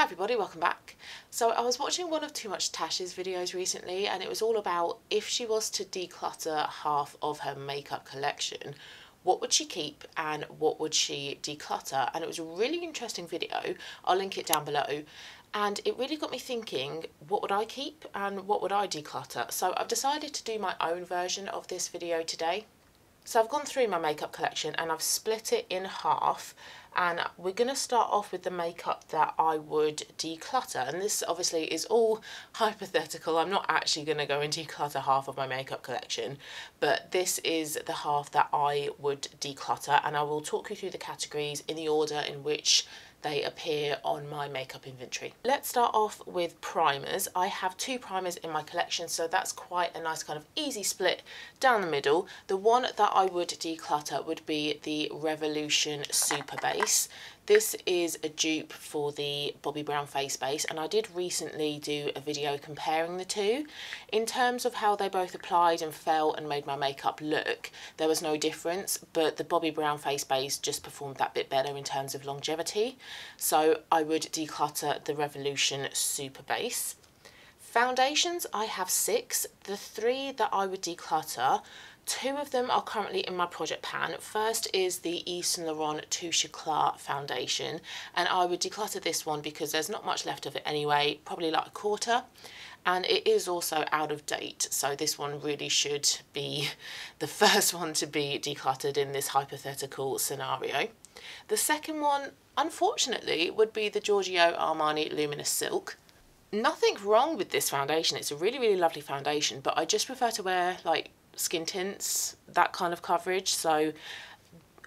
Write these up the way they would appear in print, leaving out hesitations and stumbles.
Hi everybody, welcome back. So I was watching one of Too Much Tash's videos recently, and it was all about if she was to declutter half of her makeup collection, what would she keep and what would she declutter? And it was a really interesting video. I'll link it down below. And it really got me thinking, what would I keep and what would I declutter? So I've decided to do my own version of this video today. So I've gone through my makeup collection and I've split it in half, and we're going to start off with the makeup that I would declutter, and this obviously is all hypothetical. I'm not actually going to go and declutter half of my makeup collection, but this is the half that I would declutter, and I will talk you through the categories in the order in which they appear on my makeup inventory. Let's start off with primers. I have 2 primers in my collection, so that's quite a nice kind of easy split down the middle. The one that I would declutter would be the Revolution Super Base. This is a dupe for the Bobbi Brown face base, and I did recently do a video comparing the two. In terms of how they both applied and felt and made my makeup look, there was no difference, but the Bobbi Brown face base just performed that bit better in terms of longevity. So I would declutter the Revolution Super Base. Foundations, I have 6. The 3 that I would declutter, 2 of them are currently in my project pan. First is the Yves Saint Laurent Touche Eclat foundation, and I would declutter this one because there's not much left of it anyway, probably like a quarter, and it is also out of date, so this one really should be the first one to be decluttered in this hypothetical scenario. The second one, unfortunately, would be the Giorgio Armani Luminous Silk. Nothing wrong with this foundation, it's a really lovely foundation, but I just prefer to wear like skin tints, that kind of coverage. So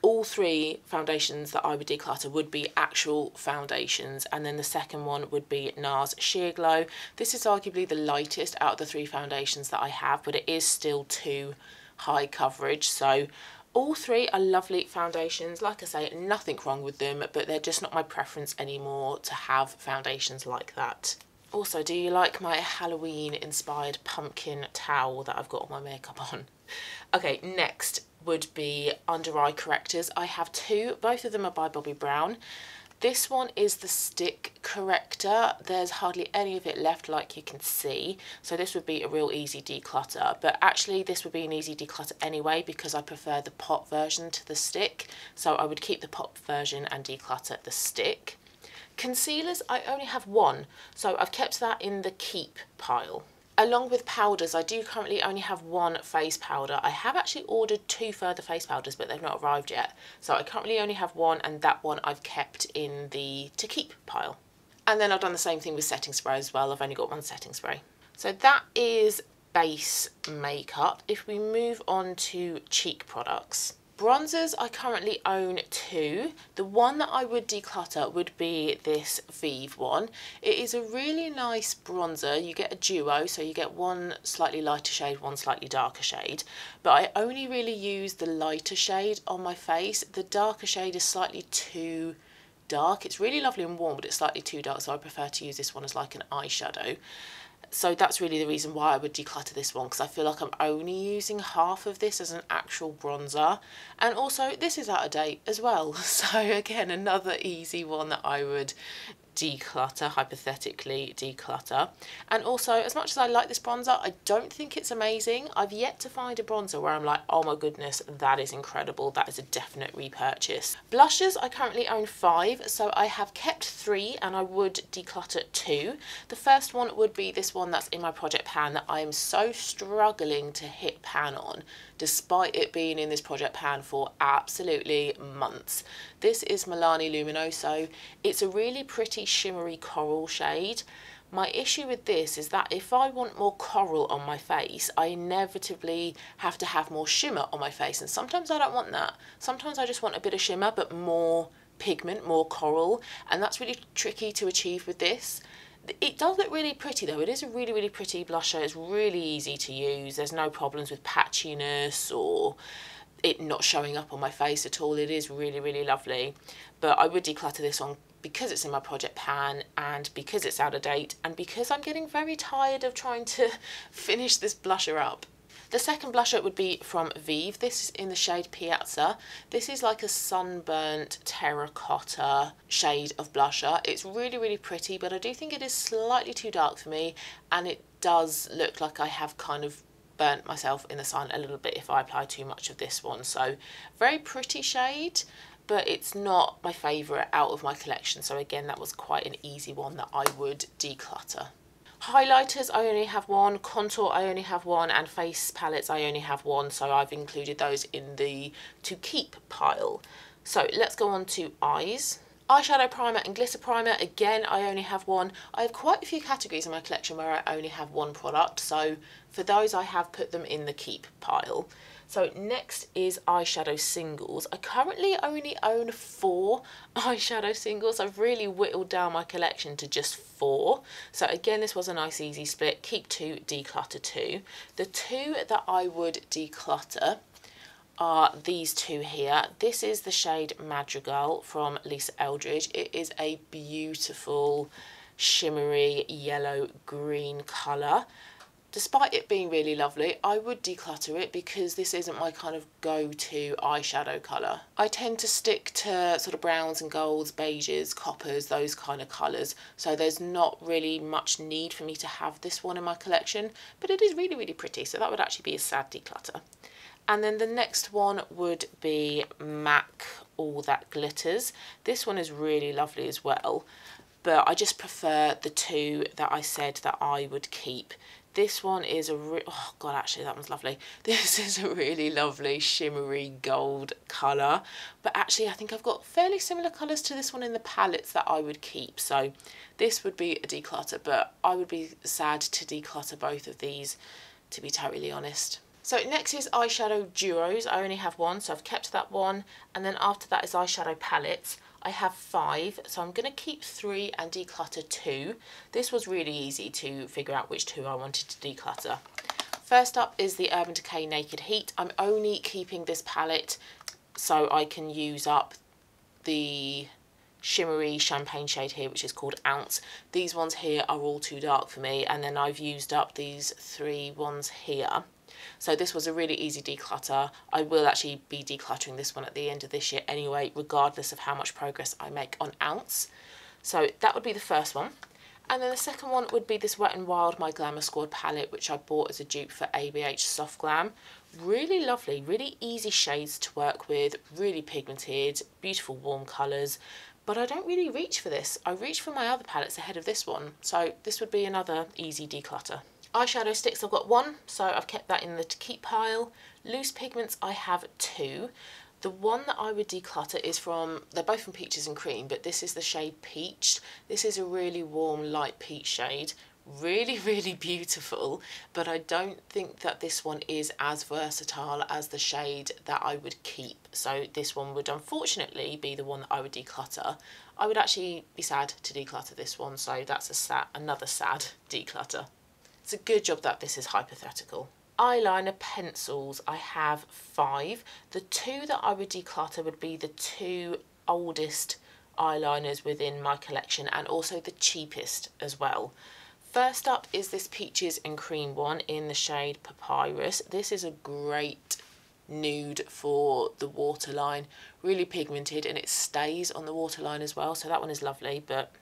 all 3 foundations that I would declutter would be actual foundations, and then the second one would be NARS Sheer Glow. This is arguably the lightest out of the 3 foundations that I have, but it is still too high coverage. So all 3 are lovely foundations. Like I say, nothing wrong with them, but they're just not my preference anymore to have foundations like that. Also, do you like my Halloween inspired pumpkin towel that I've got all my makeup on? Okay, next would be under eye correctors. I have 2, both of them are by Bobbi Brown. This one is the stick corrector. There's hardly any of it left, like you can see, so this would be a real easy declutter, but actually this would be an easy declutter anyway because I prefer the pot version to the stick, so I would keep the pot version and declutter the stick. Concealers, I only have 1, so I've kept that in the keep pile. Along with powders, I do currently only have 1 face powder. I have actually ordered 2 further face powders, but they've not arrived yet. So I currently only have 1, and that one I've kept in the to keep pile. And then I've done the same thing with setting spray as well. I've only got 1 setting spray. So that is base makeup. If we move on to cheek products. Bronzers, I currently own 2. The one that I would declutter would be this Vive one. It is a really nice bronzer. You get a duo, so you get 1 slightly lighter shade, 1 slightly darker shade. But I only really use the lighter shade on my face. The darker shade is slightly too dark. It's really lovely and warm, but it's slightly too dark, so I prefer to use this one as like an eyeshadow. So that's really the reason why I would declutter this one, because I feel like I'm only using half of this as an actual bronzer. And also this is out of date as well. So again, another easy one that I would declutter, hypothetically declutter. And also, as much as I like this bronzer, I don't think it's amazing. I've yet to find a bronzer where I'm like, oh my goodness, that is incredible, that is a definite repurchase. Blushes, I currently own 5, so I have kept 3 and I would declutter 2. The first one would be this one that's in my project pan that I am so struggling to hit pan on, despite it being in this project pan for absolutely months. This is Milani Luminoso. It's a really pretty shimmery coral shade. My issue with this is that if I want more coral on my face, I inevitably have to have more shimmer on my face, and sometimes I don't want that. Sometimes I just want a bit of shimmer but more pigment, more coral, and that's really tricky to achieve with this. It does look really pretty though. It is a really pretty blusher. It's really easy to use. There's no problems with patchiness or it not showing up on my face at all. It is really lovely, but I would declutter this one because it's in my project pan and because it's out of date and because I'm getting very tired of trying to finish this blusher up. The second blusher would be from Vive. This is in the shade Piazza. This is like a sunburnt terracotta shade of blusher. It's really, really pretty, but I do think it is slightly too dark for me, and it does look like I have kind of burnt myself in the sun a little bit if I apply too much of this one. So very pretty shade, but it's not my favourite out of my collection. So again, that was quite an easy one that I would declutter. Highlighters, I only have one. Contour, I only have one. And face palettes, I only have one. So I've included those in the to keep pile. So let's go on to eyes. Eyeshadow primer and glitter primer, again, I only have one. I have quite a few categories in my collection where I only have one product. So for those, I have put them in the keep pile. So next is eyeshadow singles. I currently only own 4 eyeshadow singles. I've really whittled down my collection to just 4. So again, this was a nice easy split. Keep 2, declutter 2. The 2 that I would declutter are these 2 here. This is the shade Madrigal from Lisa Eldridge. It is a beautiful shimmery yellow green colour. Despite it being really lovely, I would declutter it because this isn't my kind of go-to eyeshadow colour. I tend to stick to sort of browns and golds, beiges, coppers, those kind of colours. So there's not really much need for me to have this one in my collection, but it is really, really pretty. So that would actually be a sad declutter. And then the next one would be MAC All That Glitters. This one is really lovely as well, but I just prefer the 2 that I said that I would keep. This one is oh god, actually that one's lovely. This is a really lovely shimmery gold colour, but actually I think I've got fairly similar colours to this one in the palettes that I would keep. So this would be a declutter, but I would be sad to declutter both of these, to be totally honest. So next is eyeshadow duos. I only have one, so I've kept that one. And then after that is eyeshadow palettes. I have 5, so I'm going to keep 3 and declutter 2. This was really easy to figure out which 2 I wanted to declutter. First up is the Urban Decay Naked Heat. I'm only keeping this palette so I can use up the shimmery champagne shade here, which is called Ounce. These ones here are all too dark for me, and then I've used up these 3 ones here. So this was a really easy declutter. I will actually be decluttering this one at the end of this year anyway, regardless of how much progress I make on Ounce. So that would be the first one. And then the second one would be this Wet n Wild My Glamour Squad palette, which I bought as a dupe for ABH Soft Glam. Really lovely, really easy shades to work with, really pigmented, beautiful warm colours. But I don't really reach for this. I reach for my other palettes ahead of this one. So this would be another easy declutter. Eyeshadow sticks, I've got 1, so I've kept that in the to keep pile. Loose pigments, I have 2. The one that I would declutter is from, they're both from Peaches and Cream, but this is the shade Peached. This is a really warm, light peach shade. Really, really beautiful, but I don't think that this one is as versatile as the shade that I would keep. So this one would unfortunately be the one that I would declutter. I would actually be sad to declutter this one, so that's another sad declutter. It's a good job that this is hypothetical. Eyeliner pencils, I have 5. The 2 that I would declutter would be the 2 oldest eyeliners within my collection, and also the cheapest as well. First up is this Peaches and Cream one in the shade Papyrus. This is a great nude for the waterline, really pigmented, and it stays on the waterline as well, so that one is lovely, but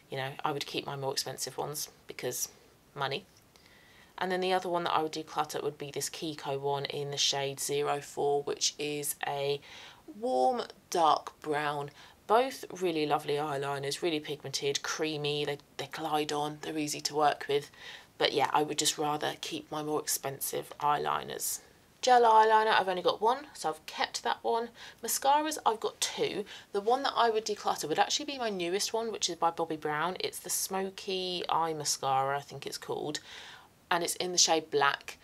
you know, I would keep my more expensive ones because money. And then the other one that I would declutter would be this Kiko one in the shade 04, which is a warm dark brown. Both really lovely eyeliners, really pigmented, creamy, they glide on, they're easy to work with. But yeah, I would just rather keep my more expensive eyeliners. Gel eyeliner, I've only got 1, so I've kept that one. Mascaras, I've got 2. The one that I would declutter would actually be my newest one, which is by Bobbi Brown. It's the Smoky Eye Mascara, I think it's called, and it's in the shade Black.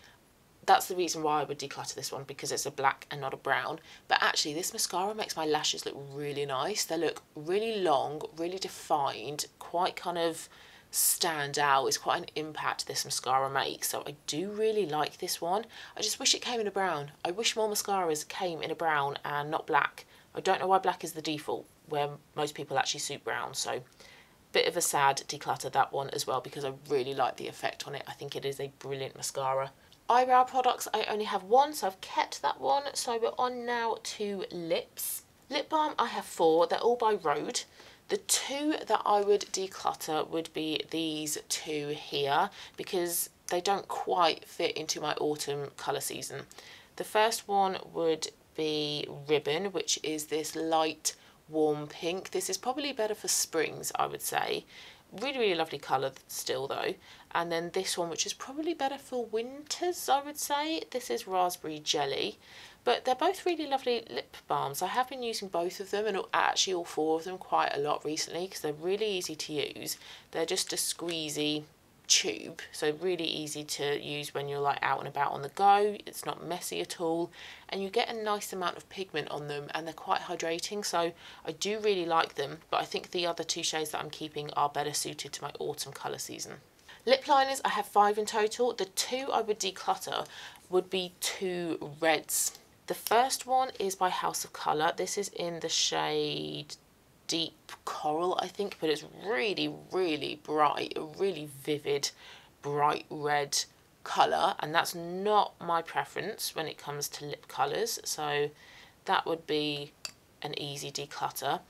That's the reason why I would declutter this one, because it's a black and not a brown. But actually this mascara makes my lashes look really nice. They look really long, really defined, quite kind of stand out. It's quite an impact this mascara makes, so I do really like this one. I just wish it came in a brown. I wish more mascaras came in a brown and not black. I don't know why black is the default where most people actually suit brown, so bit of a sad declutter that one as well, because I really like the effect on it. I think it is a brilliant mascara. Eyebrow products, I only have one, so I've kept that one. So we're on now to lips. Lip balm, I have 4. They're all by Rhode. The 2 that I would declutter would be these 2 here, because they don't quite fit into my autumn colour season. The first one would be Ribbon, which is this light warm pink. This is probably better for springs, I would say. Really, really lovely colour still though. And then this one, which is probably better for winters, I would say. This is Raspberry Jelly. But they're both really lovely lip balms. I have been using both of them, and actually all 4 of them, quite a lot recently, because they're really easy to use. They're just a squeezy tube, so really easy to use when you're like out and about on the go. It's not messy at all, and you get a nice amount of pigment on them, and they're quite hydrating, so I do really like them. But I think the other 2 shades that I'm keeping are better suited to my autumn colour season. Lip liners, I have 5 in total. The 2 I would declutter would be 2 reds. The first one is by House of Colour. This is in the shade Deep Coral, I think, but it's really, really bright, a really vivid, bright red colour, and that's not my preference when it comes to lip colours, so that would be an easy declutter.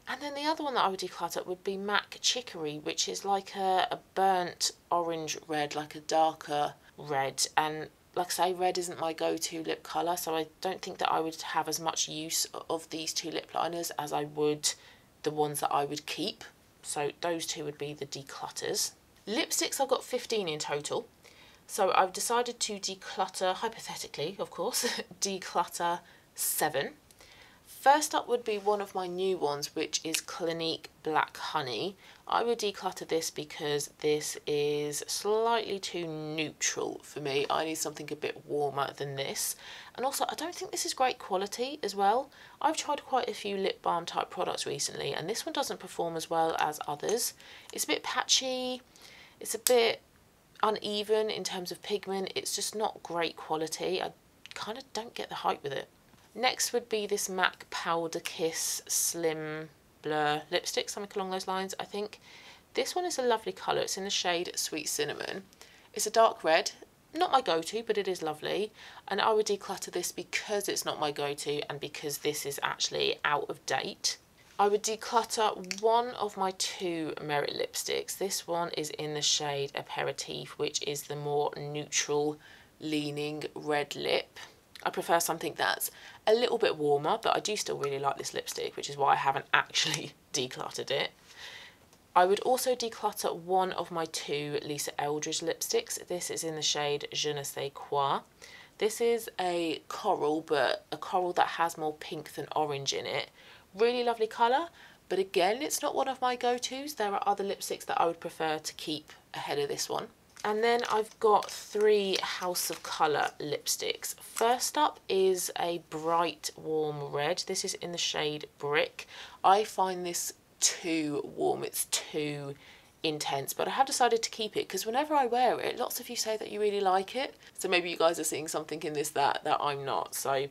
And then the other one that I would declutter would be MAC Chicory, which is like a burnt orange red, like a darker red, and like I say, red isn't my go-to lip colour, so I don't think that I would have as much use of these 2 lip liners as I would the ones that I would keep. So those 2 would be the declutters. Lipsticks, I've got 15 in total. So I've decided to declutter, hypothetically, of course, declutter 7. First up would be one of my new ones, which is Clinique Black Honey. I would declutter this because this is slightly too neutral for me. I need something a bit warmer than this. And also, I don't think this is great quality as well. I've tried quite a few lip balm type products recently, and this one doesn't perform as well as others. It's a bit patchy, it's a bit uneven in terms of pigment. It's just not great quality. I kind of don't get the hype with it. Next would be this MAC Powder Kiss Slim Blur lipstick, something along those lines, I think. This one is a lovely colour. It's in the shade Sweet Cinnamon. It's a dark red, not my go-to, but it is lovely. And I would declutter this because it's not my go-to and because this is actually out of date. I would declutter one of my 2 Merit lipsticks. This one is in the shade Aperitif, which is the more neutral leaning red lip. I prefer something that's a little bit warmer, but I do still really like this lipstick, which is why I haven't actually decluttered it. I would also declutter one of my 2 Lisa Eldridge lipsticks. This is in the shade Je ne sais quoi. This is a coral, but a coral that has more pink than orange in it. Really lovely colour, but again, it's not one of my go-tos. There are other lipsticks that I would prefer to keep ahead of this one. And then I've got 3 House of Colour lipsticks. First up is a bright warm red. This is in the shade Brick. I find this too warm, it's too intense, but I have decided to keep it because whenever I wear it, lots of you say that you really like it. So maybe you guys are seeing something in this that I'm not. So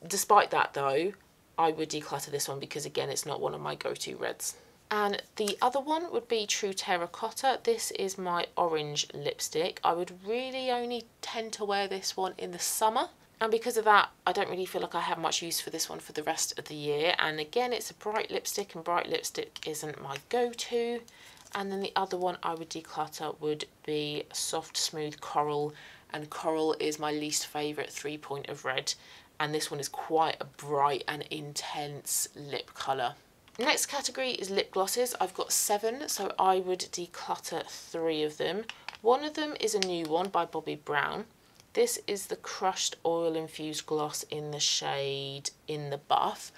despite that though, I would declutter this one because again, it's not one of my go-to reds. And the other one would be True Terracotta. This is my orange lipstick. I would really only tend to wear this one in the summer. And because of that, I don't really feel like I have much use for this one for the rest of the year. And again, it's a bright lipstick, and bright lipstick isn't my go-to. And then the other one I would declutter would be Soft Smooth Coral. And Coral is my least favourite 3-point of red. And this one is quite a bright and intense lip colour. Next category is lip glosses. I've got 7, so I would declutter 3 of them. One of them is a new one by Bobbi Brown. This is the Crushed Oil Infused Gloss in the shade In the Buff.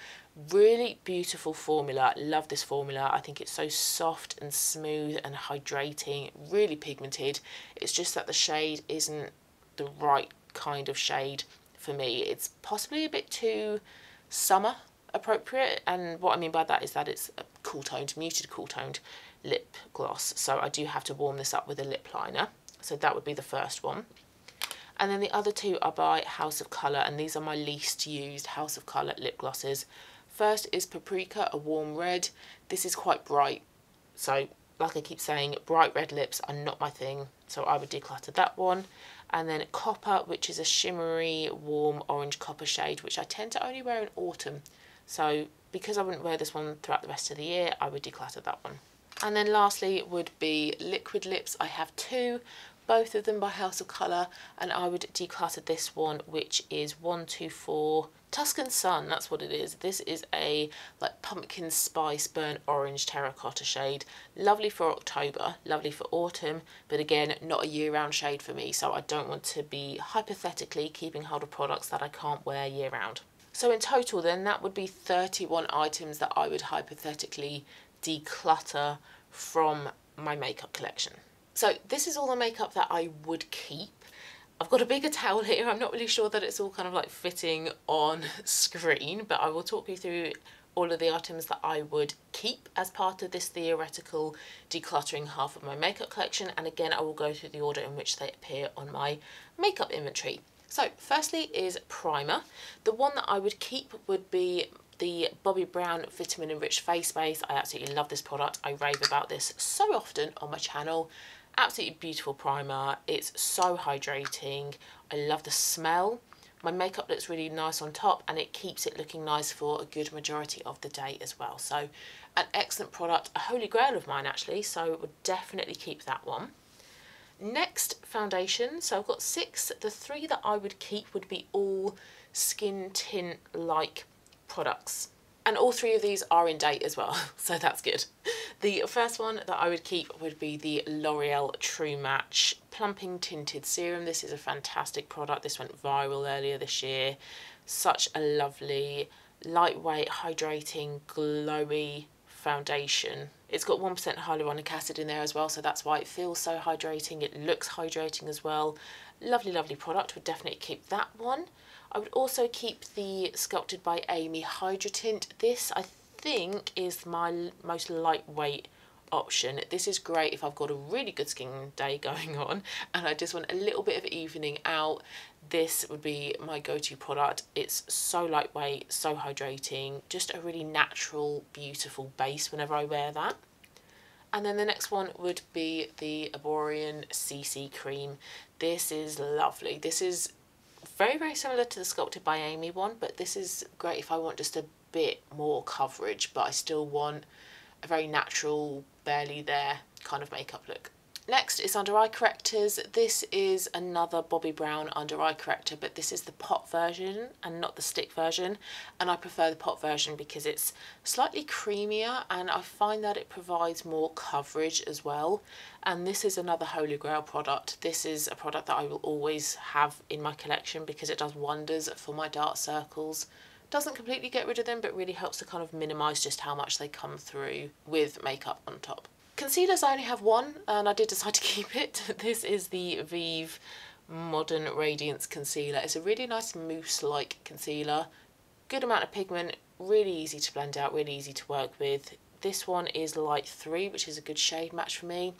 Really beautiful formula. Love this formula. I think it's so soft and smooth and hydrating, really pigmented. It's just that the shade isn't the right kind of shade for me. It's possibly a bit too summer appropriate, and what I mean by that is that it's a cool toned, muted cool toned lip gloss, so I do have to warm this up with a lip liner. So that would be the first one. And then the other 2 are by House of Colour, and these are my least used House of Colour lip glosses. First is Paprika, a warm red. This is quite bright, so like I keep saying, bright red lips are not my thing, so I would declutter that one. And then Copper, which is a shimmery, warm orange copper shade, which I tend to only wear in autumn. So because I wouldn't wear this one throughout the rest of the year, I would declutter that one. And then lastly would be liquid lips. I have two, both of them by House of Colour, and I would declutter this one, which is 124 Tuscan Sun. That's what it is. This is a like pumpkin spice burnt orange terracotta shade. Lovely for October, lovely for autumn, but again, not a year-round shade for me, so I don't want to be hypothetically keeping hold of products that I can't wear year-round. So in total then, that would be 31 items that I would hypothetically declutter from my makeup collection. So this is all the makeup that I would keep. I've got a bigger towel here. I'm not really sure that it's all kind of like fitting on screen, but I will talk you through all of the items that I would keep as part of this theoretical decluttering half of my makeup collection. And again, I will go through the order in which they appear on my makeup inventory. So firstly is primer. The one that I would keep would be the Bobbi Brown Vitamin Enriched Face Base. I absolutely love this product. I rave about this so often on my channel. Absolutely beautiful primer. It's so hydrating. I love the smell. My makeup looks really nice on top and it keeps it looking nice for a good majority of the day as well. So an excellent product, a holy grail of mine actually, so would definitely keep that one. Next, foundation. So I've got 6. The 3 that I would keep would be all skin tint like products. And all 3 of these are in date as well, so that's good. The first one that I would keep would be the L'Oreal True Match Plumping Tinted Serum. This is a fantastic product. This went viral earlier this year. Such a lovely, lightweight, hydrating, glowy foundation. It's got 1% hyaluronic acid in there as well, so that's why it feels so hydrating. It looks hydrating as well. Lovely, lovely product. Would definitely keep that one. I would also keep the Sculpted by Amy Hydra Tint. This, I think, is my most lightweight option. This is great if I've got a really good skin day going on and I just want a little bit of evening out. This would be my go-to product. It's so lightweight, so hydrating, just a really natural, beautiful base whenever I wear that. And then the next one would be the Arborian CC Cream. This is lovely. This is very, very similar to the Sculpted by Amy one, but this is great if I want just a bit more coverage, but I still want a very natural, barely there kind of makeup look. Next is under eye correctors. This is another Bobbi Brown under eye corrector, but this is the pot version and not the stick version. And I prefer the pot version because it's slightly creamier and I find that it provides more coverage as well. And this is another holy grail product. This is a product that I will always have in my collection because it does wonders for my dark circles. Doesn't completely get rid of them, but really helps to kind of minimise just how much they come through with makeup on top. Concealers, I only have one and I did decide to keep it. This is the Vive Modern Radiance Concealer. It's a really nice mousse-like concealer. Good amount of pigment, really easy to blend out, really easy to work with. This one is light 3, which is a good shade match for me.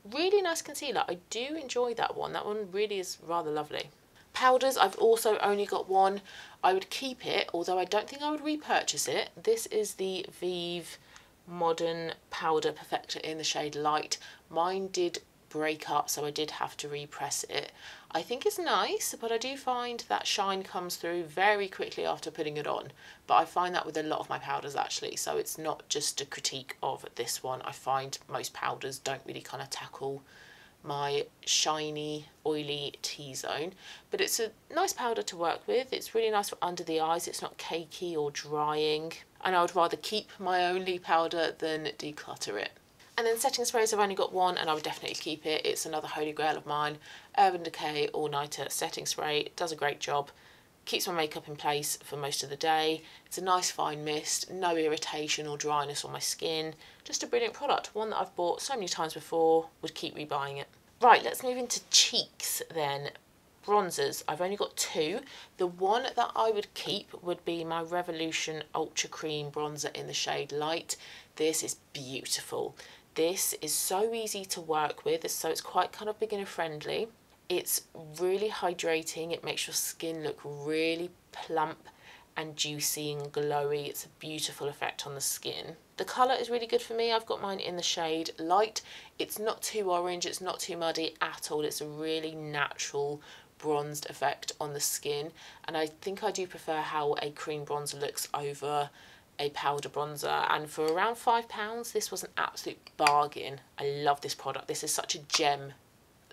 Really nice concealer. I do enjoy that one. That one really is rather lovely. Powders, I've also only got one. I would keep it, although I don't think I would repurchase it. This is the Vive Modern Powder Perfector in the shade Light. Mine did break up, so I did have to repress it. I think it's nice, but I do find that shine comes through very quickly after putting it on. But I find that with a lot of my powders actually, so it's not just a critique of this one. I find most powders don't really kind of tackle my shiny, oily T-zone, but it's a nice powder to work with. It's really nice for under the eyes. It's not cakey or drying, and I would rather keep my only powder than declutter it. And then setting sprays, I've only got one and I would definitely keep it. It's another holy grail of mine. Urban Decay All Nighter Setting Spray. It does a great job. Keeps my makeup in place for most of the day. It's a nice fine mist, no irritation or dryness on my skin. Just a brilliant product, one that I've bought so many times before, would keep rebuying it. Right, let's move into cheeks then. Bronzers, I've only got 2. The one that I would keep would be my Revolution Ultra Cream Bronzer in the shade Light. This is beautiful. This is so easy to work with, so it's quite kind of beginner friendly. It's really hydrating. It makes your skin look really plump and juicy and glowy. It's a beautiful effect on the skin. The colour is really good for me. I've got mine in the shade Light. It's not too orange, it's not too muddy at all. It's a really natural bronzed effect on the skin, and I think I do prefer how a cream bronzer looks over a powder bronzer. And for around £5, this was an absolute bargain. I love this product. This is such a gem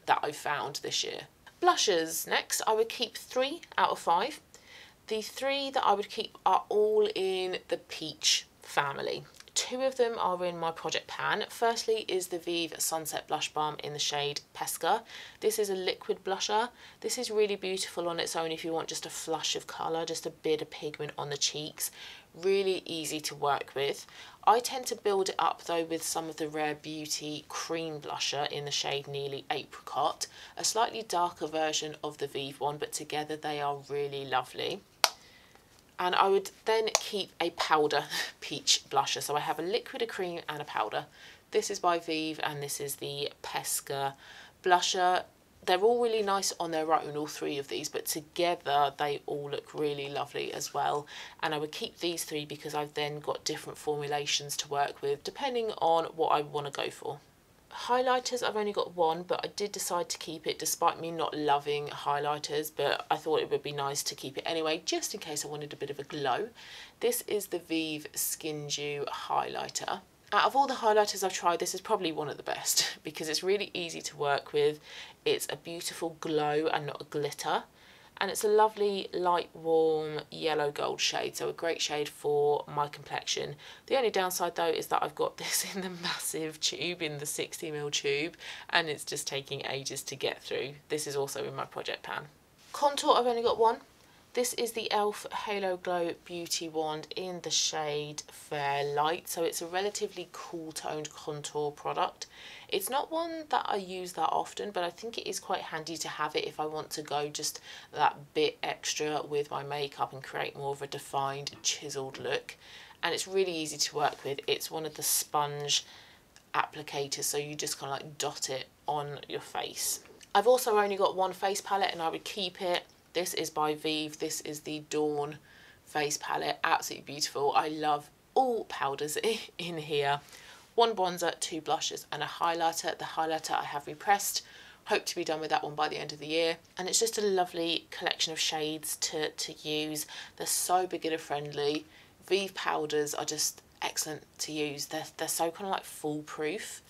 that I've found this year. Blushes next. I would keep 3 out of 5. The 3 that I would keep are all in the peach family. 2 of them are in my project pan. Firstly is the Vive Sunset Blush Balm in the shade Pesca. This is a liquid blusher. This is really beautiful on its own if you want just a flush of colour, just a bit of pigment on the cheeks. Really easy to work with. I tend to build it up though with some of the Rare Beauty cream blusher in the shade Nearly Apricot, a slightly darker version of the Vive one, but together they are really lovely. And I would then keep a powder peach blusher. So I have a liquid, a cream and a powder. This is by Vive and this is the Pesca blusher. They're all really nice on their own, all 3 of these, but together they all look really lovely as well. And I would keep these 3 because I've then got different formulations to work with depending on what I want to go for. Highlighters, I've only got 1, but I did decide to keep it despite me not loving highlighters, but I thought it would be nice to keep it anyway, just in case I wanted a bit of a glow. This is the Vive Skin Dew highlighter. Out of all the highlighters I've tried, this is probably one of the best because it's really easy to work with. It's a beautiful glow and not a glitter. And it's a lovely light warm yellow gold shade, so a great shade for my complexion. The only downside though is that I've got this in the massive tube, in the 60ml tube, and it's just taking ages to get through. This is also in my project pan. Contour, I've only got 1. This is the e.l.f. Halo Glow Beauty Wand in the shade Fair Light, so it's a relatively cool toned contour product. It's not one that I use that often, but I think it is quite handy to have it if I want to go just that bit extra with my makeup and create more of a defined, chiseled look. And it's really easy to work with. It's one of the sponge applicators, so you just kind of like dot it on your face. I've also only got 1 face palette and I would keep it. This is by Vive. This is the Dawn face palette. Absolutely beautiful. I love all powders in here. 1 bronzer, 2 blushes and a highlighter. The highlighter I have repressed. Hope to be done with that one by the end of the year. And it's just a lovely collection of shades to use. They're so beginner friendly. Vive powders are just excellent to use. They're so kind of like foolproof.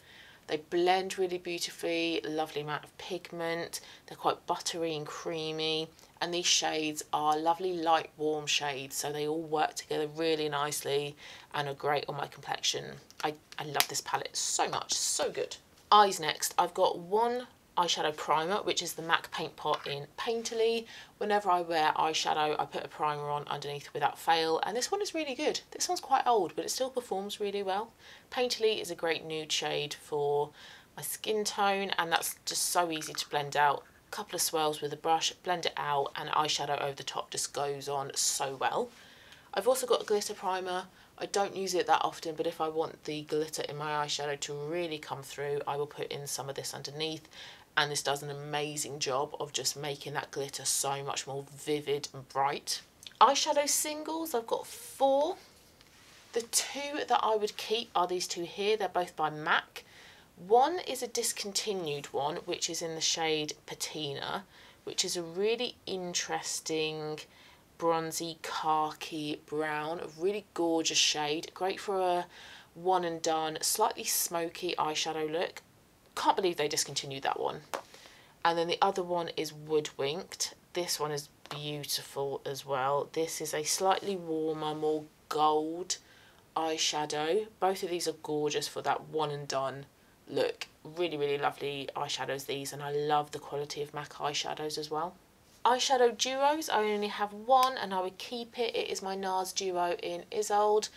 They blend really beautifully, lovely amount of pigment. They're quite buttery and creamy. And these shades are lovely light warm shades, so they all work together really nicely and are great on my complexion. I love this palette so much, so good. Eyes next. I've got 1 eyeshadow primer, which is the MAC Paint Pot in Painterly. Whenever I wear eyeshadow, I put a primer on underneath without fail, and this one is really good. This one's quite old, but it still performs really well. Painterly is a great nude shade for my skin tone, and that's just so easy to blend out. Couple of swirls with a brush, blend it out, and eyeshadow over the top just goes on so well. I've also got a glitter primer. I don't use it that often, but if I want the glitter in my eyeshadow to really come through, I will put in some of this underneath, and this does an amazing job of just making that glitter so much more vivid and bright. Eyeshadow singles, I've got 4. The 2 that I would keep are these 2 here. They're both by MAC. One is a discontinued one, which is in the shade Patina, which is a really interesting bronzy khaki brown, a really gorgeous shade, great for a one and done, slightly smoky eyeshadow look. Can't believe they discontinued that one. And then the other one is Woodwinked. This one is beautiful as well. This is a slightly warmer, more gold eyeshadow. Both of these are gorgeous for that one and done look. Really, really lovely eyeshadows these, and I love the quality of MAC eyeshadows as well. Eyeshadow duos, I only have 1 and I would keep it. It is my NARS duo in Isolde.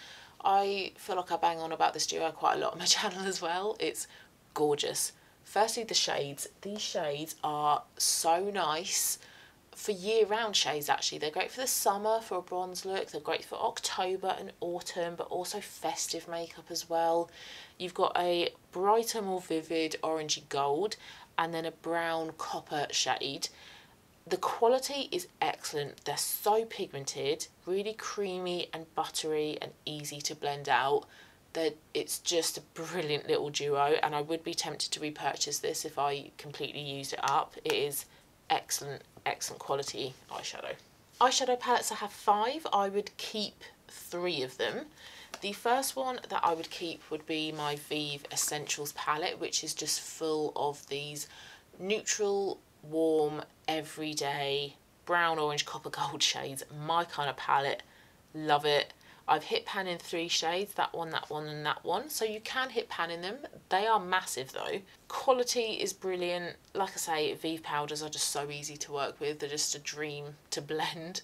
I feel like I bang on about this duo quite a lot on my channel as well. It's gorgeous. Firstly, the shades. These shades are so nice for year-round shades actually. They're great for the summer for a bronze look. They're great for October and autumn, but also festive makeup as well. You've got a brighter, more vivid orangey gold and then a brown copper shade. The quality is excellent. They're so pigmented, really creamy and buttery and easy to blend out. It's just a brilliant little duo, and I would be tempted to repurchase this if I completely used it up. It is excellent, excellent quality eyeshadow. Eyeshadow palettes, I have 5. I would keep 3 of them. The first one that I would keep would be my Vive Essentials palette, which is just full of these neutral, warm, everyday brown, orange, copper, gold shades. My kind of palette. Love it. I've hit pan in 3 shades, that one, and that one. So you can hit pan in them. They are massive though. Quality is brilliant. Like I say, Vive powders are just so easy to work with. They're just a dream to blend.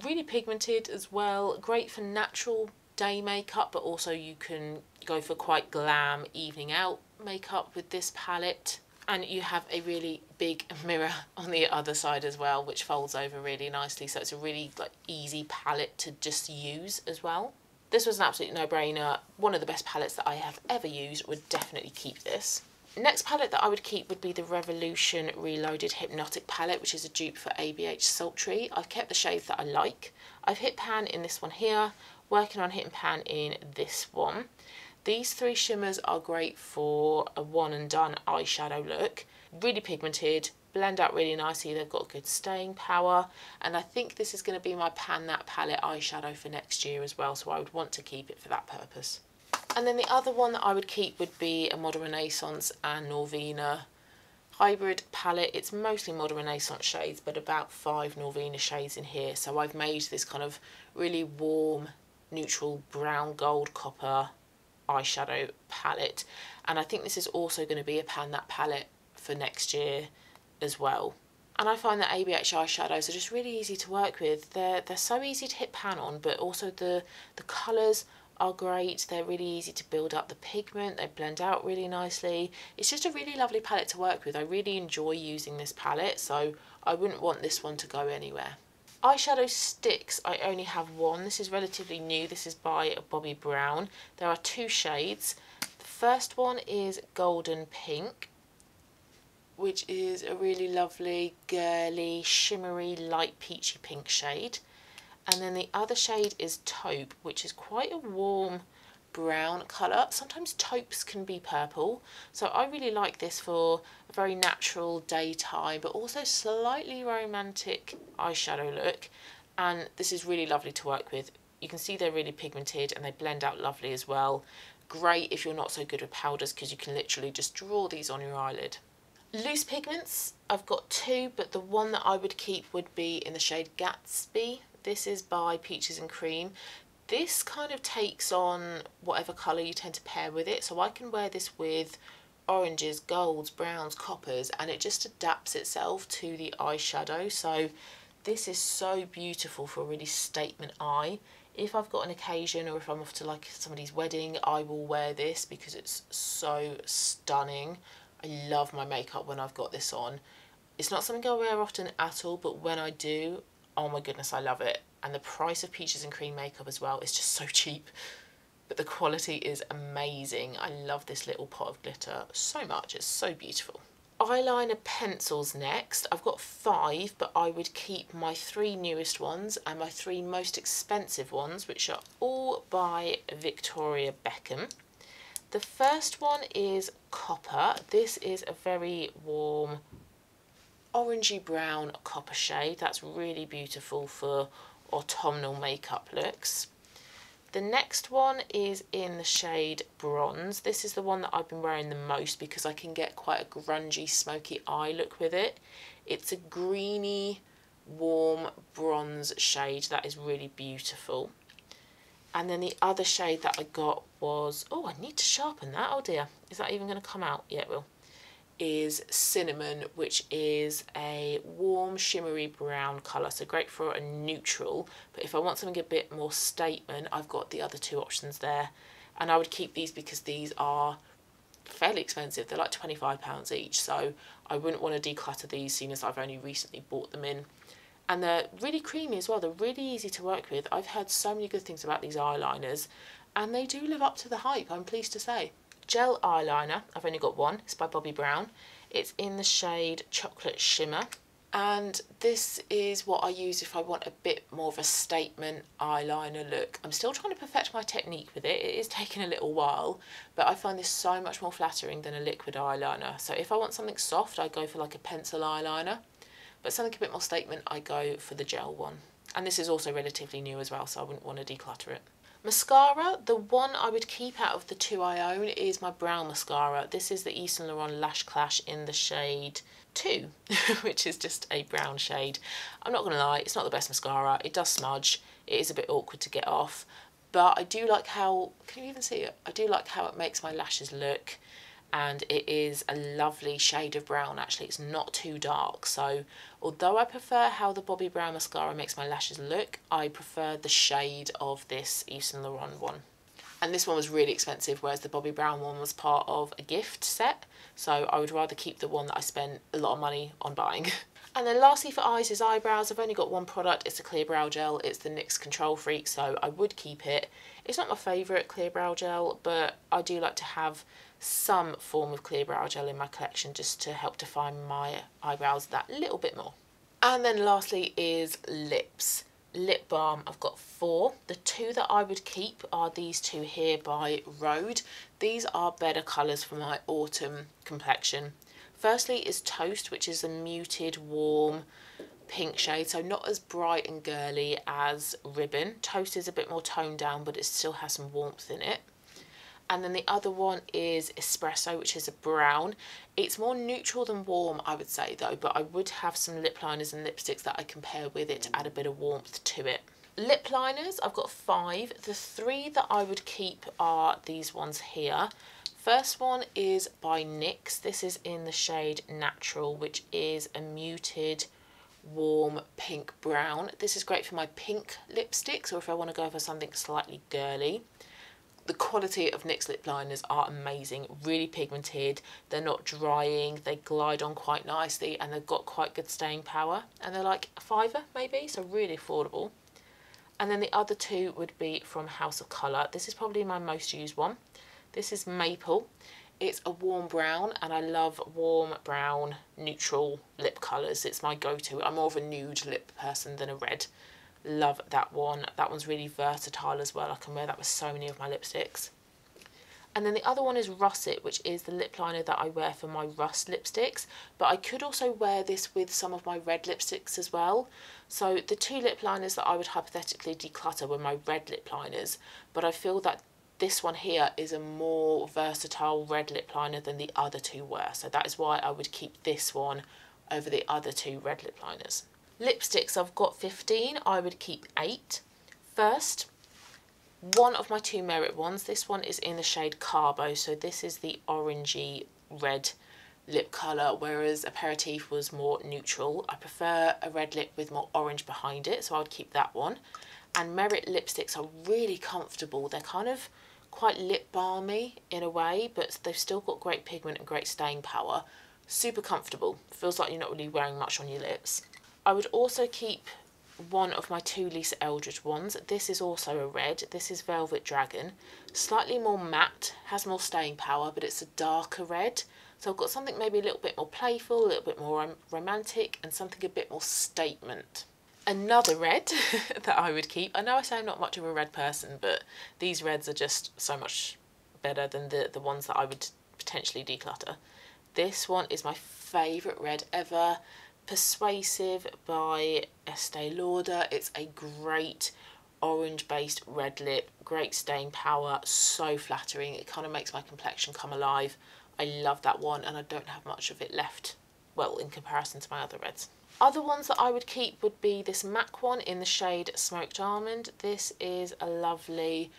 Really pigmented as well. Great for natural day makeup, but also you can go for quite glam evening out makeup with this palette. And you have a really big mirror on the other side as well, which folds over really nicely. So it's a really easy palette to just use as well. This was an absolute no-brainer. One of the best palettes that I have ever used. Would definitely keep this. Next palette that I would keep would be the Revolution Reloaded Hypnotic palette, which is a dupe for ABH Sultry. I've kept the shades that I like. I've hit pan in this one here, working on hitting pan in this one. These 3 shimmers are great for a one and done eyeshadow look. Really pigmented, blend out really nicely, they've got good staying power, and I think this is going to be my Pan That palette eyeshadow for next year as well, so I would want to keep it for that purpose. And then the other one that I would keep would be a Modern Renaissance and Norvina hybrid palette. It's mostly Modern Renaissance shades, but about 5 Norvina shades in here, so I've made this kind of really warm, neutral brown, gold, copper eyeshadow palette, and I think this is also going to be a Pan That palette for next year as well. And I find that ABH eyeshadows are just really easy to work with. They're so easy to hit pan on, but also the colours are great. They're really easy to build up the pigment, they blend out really nicely. It's just a really lovely palette to work with. I really enjoy using this palette, so I wouldn't want this one to go anywhere. Eyeshadow sticks, I only have 1. This is relatively new. This is by Bobbi Brown. There are 2 shades. The first one is Golden Pink, which is a really lovely, girly, shimmery, light peachy pink shade. And then the other shade is Taupe, which is quite a warm brown colour. Sometimes taupes can be purple, so I really like this for a very natural daytime but also slightly romantic eyeshadow look, and this is really lovely to work with. You can see they're really pigmented and they blend out lovely as well. Great if you're not so good with powders, because you can literally just draw these on your eyelid. Loose pigments, I've got 2, but the one that I would keep would be in the shade Gatsby. This is by Peaches and Cream. This kind of takes on whatever colour you tend to pair with it, so I can wear this with oranges, golds, browns, coppers, and it just adapts itself to the eyeshadow. So this is so beautiful for a really statement eye. If I've got an occasion or if I'm off to somebody's wedding, I will wear this because it's so stunning. I love my makeup when I've got this on. It's not something I wear often at all, but when I do, oh my goodness, I love it. And the price of Peaches and Cream makeup as well is just so cheap, but the quality is amazing. I love this little pot of glitter so much. It's so beautiful. Eyeliner pencils next. I've got 5, but I would keep my 3 newest ones and my 3 most expensive ones, which are all by Victoria Beckham. The first one is Copper. This is a very warm orangey brown copper shade. That's really beautiful for autumnal makeup looks. The next one is in the shade Bronze. This is the one that I've been wearing the most because I can get quite a grungy, smoky eye look with it. It's a greeny, warm bronze shade that is really beautiful. And then the other shade that I got was, oh, I need to sharpen that. Oh dear, is that even going to come out? Yeah, it will. Is Cinnamon, which is a warm shimmery brown colour, so great for a neutral, but if I want something a bit more statement, I've got the other 2 options there, and I would keep these because these are fairly expensive. They're like £25 each, so I wouldn't want to declutter these seeing as I've only recently bought them in. And they're really creamy as well. They're really easy to work with. I've heard so many good things about these eyeliners, and they do live up to the hype, I'm pleased to say. Gel eyeliner, I've only got 1, it's by Bobbi Brown. It's in the shade Chocolate Shimmer, And this is what I use if I want a bit more of a statement eyeliner look. I'm still trying to perfect my technique with it. It is taking a little while, but I find this so much more flattering than a liquid eyeliner. So if I want something soft, I go for like a pencil eyeliner, but something a bit more statement, I go for the gel one. And this is also relatively new as well, so I wouldn't want to declutter it. Mascara, the one I would keep out of the two I own is my brown mascara. This is the Yves Saint Laurent Lash Clash in the shade 2, which is just a brown shade. I'm not going to lie, it's not the best mascara. It does smudge. It is a bit awkward to get off. But I do like how, can you even see it? I do like how it makes my lashes look. And it is a lovely shade of brown actually. It's not too dark. So although I prefer how the Bobbi Brown mascara makes my lashes look, I prefer the shade of this Yves Saint Laurent one. And this one was really expensive, whereas the Bobbi Brown one was part of a gift set. So I would rather keep the one that I spent a lot of money on buying. And then lastly for eyes is eyebrows. I've only got one product. It's a clear brow gel. It's the NYX Control Freak, so I would keep it. It's not my favourite clear brow gel, but I do like to have some form of clear brow gel in my collection just to help define my eyebrows that little bit more. And then lastly is lips. Lip balm, I've got 4. The 2 that I would keep are these 2 here by Rhode. These are better colours for my autumn complexion. Firstly is Toast, which is a muted, warm pink shade, so not as bright and girly as Ribbon. Toast is a bit more toned down, but it still has some warmth in it. And then the other one is Espresso, which is a brown. It's more neutral than warm, I would say, though, but I would have some lip liners and lipsticks that I can pair with it to add a bit of warmth to it. Lip liners, I've got 5. The 3 that I would keep are these ones here. First one is by NYX. This is in the shade Natural, which is a muted, warm pink brown. This is great for my pink lipsticks, or if I want to go for something slightly girly. The quality of NYX lip liners are amazing, really pigmented, they're not drying, they glide on quite nicely, and they've got quite good staying power, and they're like a £5 maybe, so really affordable. And then the other 2 would be from House of Colour. This is probably my most used one. This is Maple. It's a warm brown, and I love warm brown neutral lip colours. It's my go-to. I'm more of a nude lip person than a red. Love that one. That one's really versatile as well. I can wear that with so many of my lipsticks. And then the other one is Russet, which is the lip liner that I wear for my Rust lipsticks. But I could also wear this with some of my red lipsticks as well. So the 2 lip liners that I would hypothetically declutter were my red lip liners. But I feel that this one here is a more versatile red lip liner than the other 2 were. So that is why I would keep this one over the other 2 red lip liners. Lipsticks, I've got 15. I would keep 8. First, one of my 2 Merit ones. This one is in the shade Carbo, so this is the orangey red lip colour, whereas Aperitif was more neutral. I prefer a red lip with more orange behind it, so I would keep that one. And Merit lipsticks are really comfortable. They're kind of quite lip balmy in a way, but they've still got great pigment and great staying power. Super comfortable. Feels like you're not really wearing much on your lips. I would also keep one of my 2 Lisa Eldridge ones. This is also a red. This is Velvet Dragon. Slightly more matte, has more staying power, but it's a darker red. So I've got something maybe a little bit more playful, a little bit more romantic, and something a bit more statement. Another red that I would keep. I know I say I'm not much of a red person, but these reds are just so much better than the ones that I would potentially declutter. This one is my favourite red ever. Persuasive by Estee Lauder. It's a great orange based red lip, great staying power, so flattering. It kind of makes my complexion come alive. I love that one, and I don't have much of it left, well, in comparison to my other reds. Other ones that I would keep would be this MAC one in the shade Smoked Almond. This is a lovely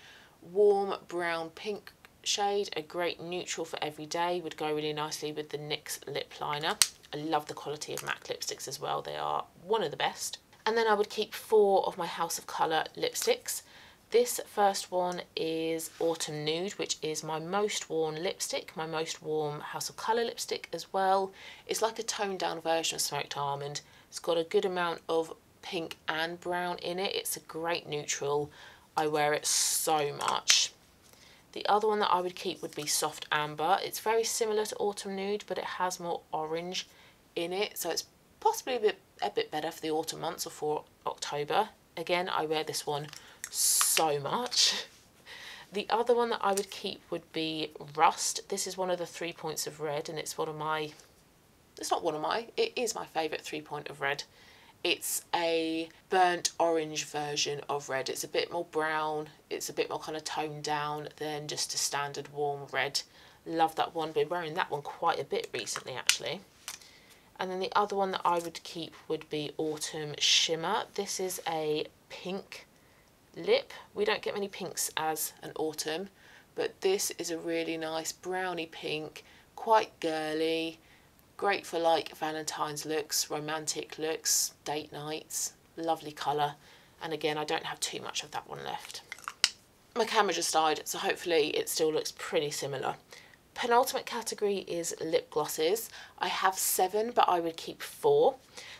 warm brown pink shade, a great neutral for every day, would go really nicely with the NYX lip liner. I love the quality of MAC lipsticks as well, they are one of the best. And then I would keep 4 of my House of Colour lipsticks. This first one is Autumn Nude, which is my most worn lipstick, my most warm House of Colour lipstick as well. It's like a toned down version of Smoked Almond. It's got a good amount of pink and brown in it. It's a great neutral. I wear it so much. The other one that I would keep would be Soft Amber. It's very similar to Autumn Nude, but it has more orange in it, so it's possibly a bit better for the autumn months or for October. Again, I wear this one so much. The other one that I would keep would be Rust. This is one of the 3 points of red, and it's it is my favourite 3 point of red. It's a burnt orange version of red. It's a bit more brown, it's a bit more kind of toned down than just a standard warm red. Love that one, been wearing that one quite a bit recently actually. And then the other one that I would keep would be Autumn Shimmer. This is a pink lip. We don't get many pinks as an autumn, but this is a really nice browny pink, quite girly, great for like Valentine's looks, romantic looks, date nights. Lovely colour. And again, I don't have too much of that one left. My camera just died, so hopefully it still looks pretty similar. Penultimate category is lip glosses. I have 7, but I would keep 4.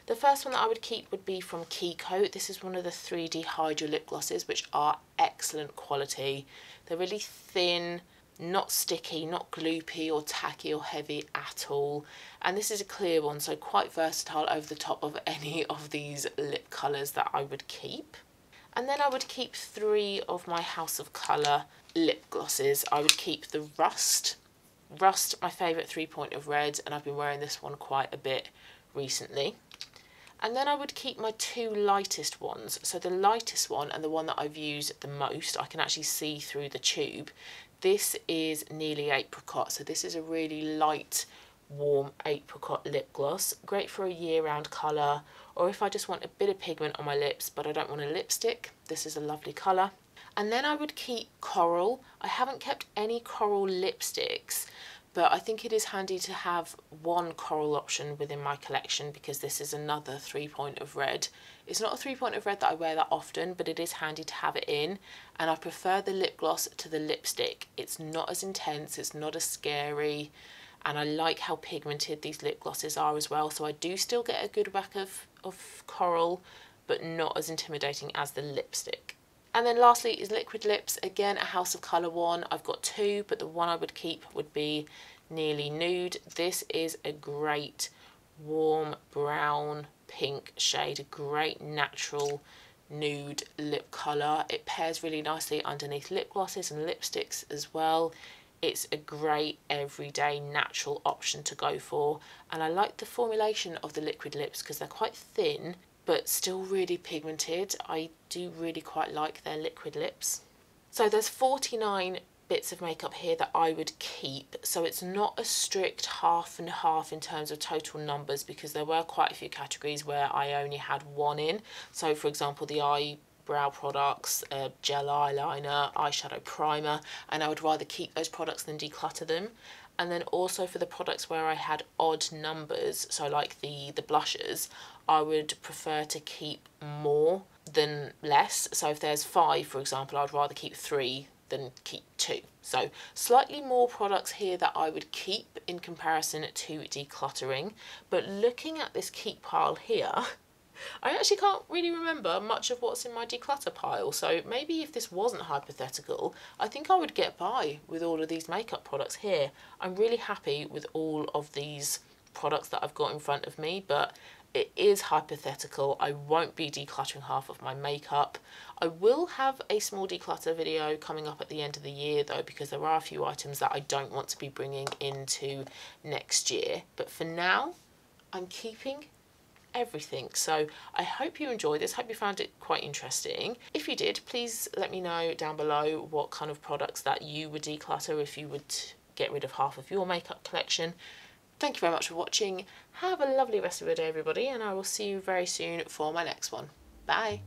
The first one that I would keep would be from Kiko. This is one of the 3D Hydra lip glosses, which are excellent quality. They're really thin, not sticky, not gloopy or tacky or heavy at all. And this is a clear one, so quite versatile over the top of any of these lip colours that I would keep. And then I would keep 3 of my House of Colour lip glosses. I would keep the Rust. Rust, my favourite 3 point of red, and I've been wearing this one quite a bit recently. And then I would keep my 2 lightest ones. So the lightest one and the one that I've used the most, I can actually see through the tube. This is Nearly Apricot. So this is a really light, warm apricot lip gloss. Great for a year-round colour, or if I just want a bit of pigment on my lips but I don't want a lipstick, this is a lovely colour. And then I would keep Coral. I haven't kept any Coral lipsticks, but I think it is handy to have one Coral option within my collection because this is another 3 point of red. It's not a 3 point of red that I wear that often, but it is handy to have it in, and I prefer the lip gloss to the lipstick. It's not as intense, it's not as scary, and I like how pigmented these lip glosses are as well, so I do still get a good whack of Coral, but not as intimidating as the lipstick. And then lastly is liquid lips. Again, a House of Colour one. I've got 2, but the one I would keep would be Nearly Nude. This is a great warm brown pink shade, a great natural nude lip colour. It pairs really nicely underneath lip glosses and lipsticks as well. It's a great everyday natural option to go for, and I like the formulation of the liquid lips because they're quite thin but still really pigmented. I do really quite like their liquid lips. So there's 49 bits of makeup here that I would keep, so it's not a strict half and half in terms of total numbers because there were quite a few categories where I only had 1 in. So for example, the eyebrow products, gel eyeliner, eyeshadow primer, and I would rather keep those products than declutter them. And then also for the products where I had odd numbers, so like the blushes, I would prefer to keep more than less. So if there's 5, for example, I'd rather keep 3 than keep 2. So slightly more products here that I would keep in comparison to decluttering. But looking at this keep pile here, I actually can't really remember much of what's in my declutter pile, so maybe if this wasn't hypothetical, I think I would get by with all of these makeup products here. I'm really happy with all of these products that I've got in front of me, but it is hypothetical. I won't be decluttering half of my makeup. I will have a small declutter video coming up at the end of the year though, because there are a few items that I don't want to be bringing into next year. But for now, I'm keeping everything. So I hope you enjoyed this. Hope you found it quite interesting. If you did, please let me know down below what kind of products that you would declutter if you would get rid of half of your makeup collection. Thank you very much for watching. Have a lovely rest of your day, everybody, and I will see you very soon for my next one. Bye.